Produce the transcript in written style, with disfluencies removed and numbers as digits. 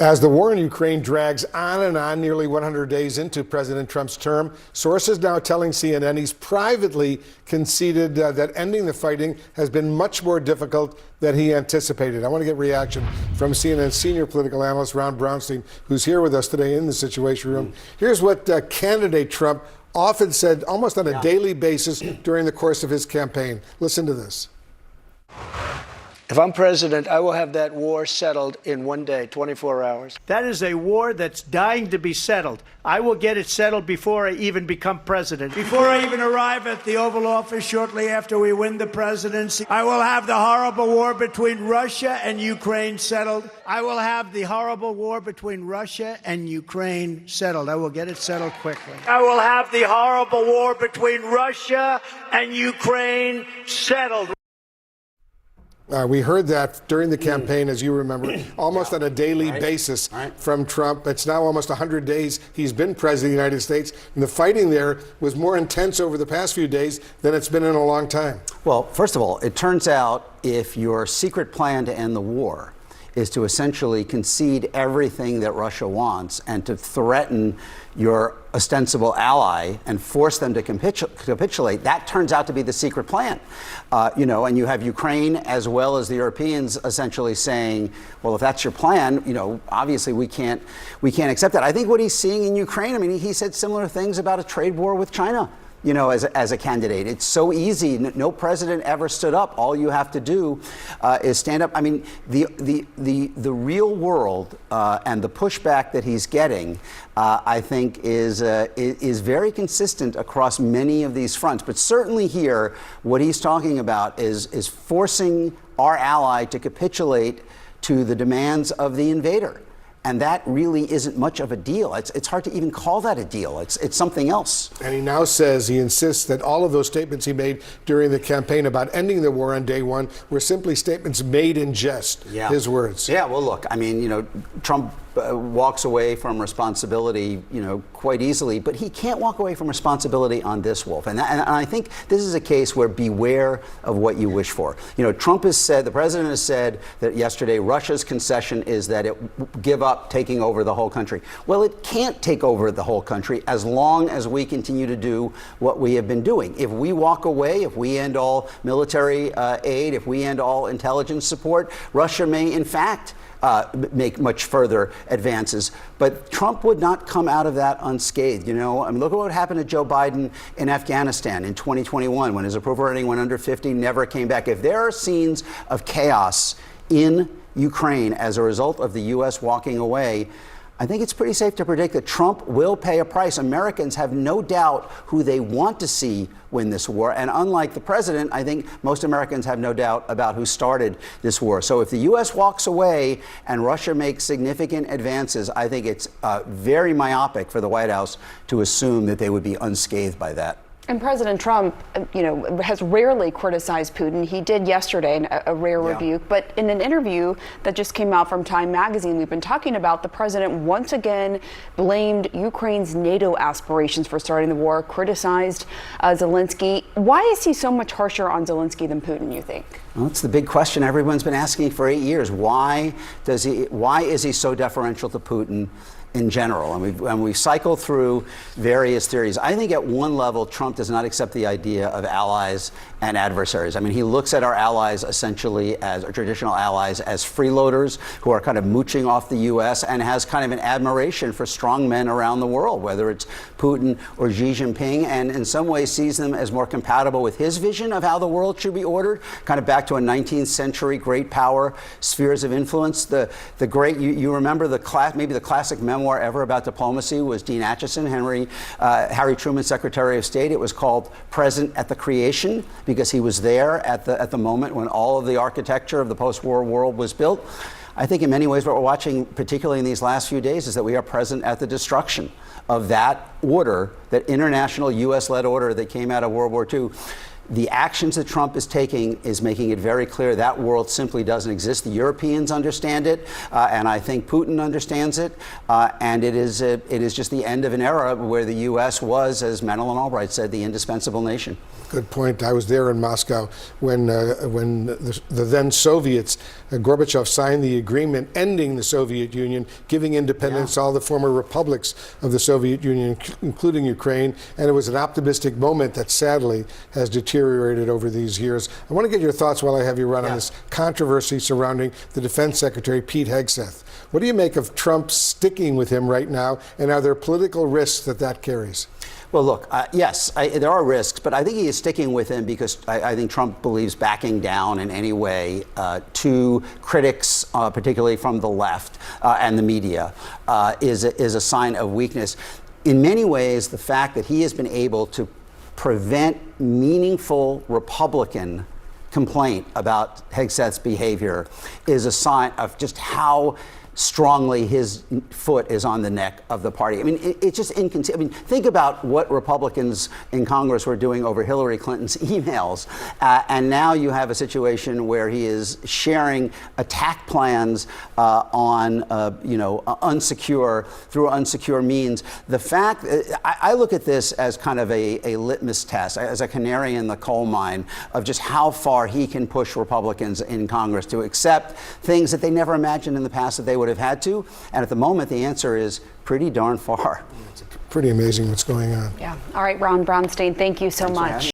As the war in Ukraine drags on and on, nearly 100 days into President Trump's term, sources now telling CNN he's privately conceded that ending the fighting has been much more difficult than he anticipated. I want to get reaction from CNN senior political analyst Ron Brownstein, who's here with us today in the Situation Room. Here's what candidate Trump often said almost on a daily basis during the course of his campaign. Listen to this. If I'm president, I will have that war settled in 1 day, 24 hours. That is a war that's dying to be settled. I will get it settled before I even become president. Before I even arrive at the Oval Office shortly after we win the presidency, I will have the horrible war between Russia and Ukraine settled. I will have the horrible war between Russia and Ukraine settled. I will get it settled quickly. I will have the horrible war between Russia and Ukraine settled. We heard that during the campaign, as you remember, almost on a daily basis from Trump. It's now almost 100 days he's been president of the United States, and the fighting there was more intense over the past few days than it's been in a long time. Well, first of all, it turns out if your secret plan to end the war is to essentially concede everything that Russia wants and to threaten your ostensible ally and force them to capitulate, that turns out to be the secret plan. And you have Ukraine as well as the Europeans essentially saying, well, if that's your plan, obviously we can't accept that. I think what he's seeing in Ukraine, he said similar things about a trade war with China. As a candidate. It's so easy. No president ever stood up. All you have to do is stand up. The real world and the pushback that he's getting, I think, is very consistent across many of these fronts. But certainly here, what he's talking about is forcing our ally to capitulate to the demands of the invader. And that really isn't much of a deal. It's hard to even call that a deal. It's something else. And he now says, he insists that all of those statements he made during the campaign about ending the war on day one were simply statements made in jest, his words. Yeah, well, look, Trump walks away from responsibility, quite easily, but he can't walk away from responsibility on this, Wolf. And I think this is a case where beware of what you wish for. Trump has said, the president has said that yesterday Russia's concession is that it give up taking over the whole country. Well, it can't take over the whole country as long as we continue to do what we have been doing. If we walk away, if we end all military aid, if we end all intelligence support, Russia may, in fact, make much further advances. But Trump would not come out of that unscathed. Look at what happened to Joe Biden in Afghanistan in 2021 when his approval rating went under 50, never came back. If there are scenes of chaos in Ukraine as a result of the U.S. walking away, I think it's pretty safe to predict that Trump will pay a price. Americans have no doubt who they want to see win this war. And unlike the president, I think most Americans have no doubt about who started this war. So if the U.S. walks away and Russia makes significant advances, I think it's very myopic for the White House to assume that they would be unscathed by that. And President Trump, has rarely criticized Putin. He did yesterday, a rare rebuke. But in an interview that just came out from Time magazine, we've been talking about the president once again blamed Ukraine's NATO aspirations for starting the war, criticized Zelensky. Why is he so much harsher on Zelensky than Putin, you think? Well, it's the big question everyone's been asking for 8 years. Why is he so deferential to Putin in general? And we cycle through various theories. I think at one level, Trump does not accept the idea of allies and adversaries. He looks at our allies essentially as, our traditional allies, as freeloaders who are kind of mooching off the U.S. and has kind of an admiration for strong men around the world, whether it's Putin or Xi Jinping, and in some ways sees them as more compatible with his vision of how the world should be ordered, kind of back to a 19th century great power, spheres of influence. The great, you remember maybe the classic memoir ever about diplomacy was Dean Acheson, Harry Truman's Secretary of State. It was called Present at the Creation, because he was there at the moment when all of the architecture of the post-war world was built. I think in many ways what we're watching, particularly in these last few days, is that we are present at the destruction of that order, that international U.S.-led order that came out of World War II. The actions that Trump is taking is making it very clear that world simply doesn't exist. The Europeans understand it, and I think Putin understands it. And it is just the end of an era where the U.S. was, as Madeleine Albright said, the indispensable nation. Good point. I was there in Moscow when the then Soviets, Gorbachev signed the agreement ending the Soviet Union, giving independence to all the former republics of the Soviet Union, including Ukraine. And it was an optimistic moment that sadly has deteriorated over these years. I want to get your thoughts while I have you run on this controversy surrounding the Defense Secretary, Pete Hegseth. What do you make of Trump sticking with him right now, and are there political risks that carries? Well, look, yes, there are risks, but I think he is sticking with him because I think Trump believes backing down in any way to critics, particularly from the left and the media, is a sign of weakness. In many ways, the fact that he has been able to prevent meaningful Republican complaint about Hegseth's behavior is a sign of just how strongly his foot is on the neck of the party. I mean, it's just inconceivable. I mean, think about what Republicans in Congress were doing over Hillary Clinton's emails, and now you have a situation where he is sharing attack plans on, through unsecure means. The fact, I look at this as kind of a litmus test, as a canary in the coal mine of just how far he can push Republicans in Congress to accept things that they never imagined in the past that they would have had to. And at the moment, the answer is pretty darn far. It's pretty amazing what's going on. Yeah. All right, Ron Brownstein, thank you so much.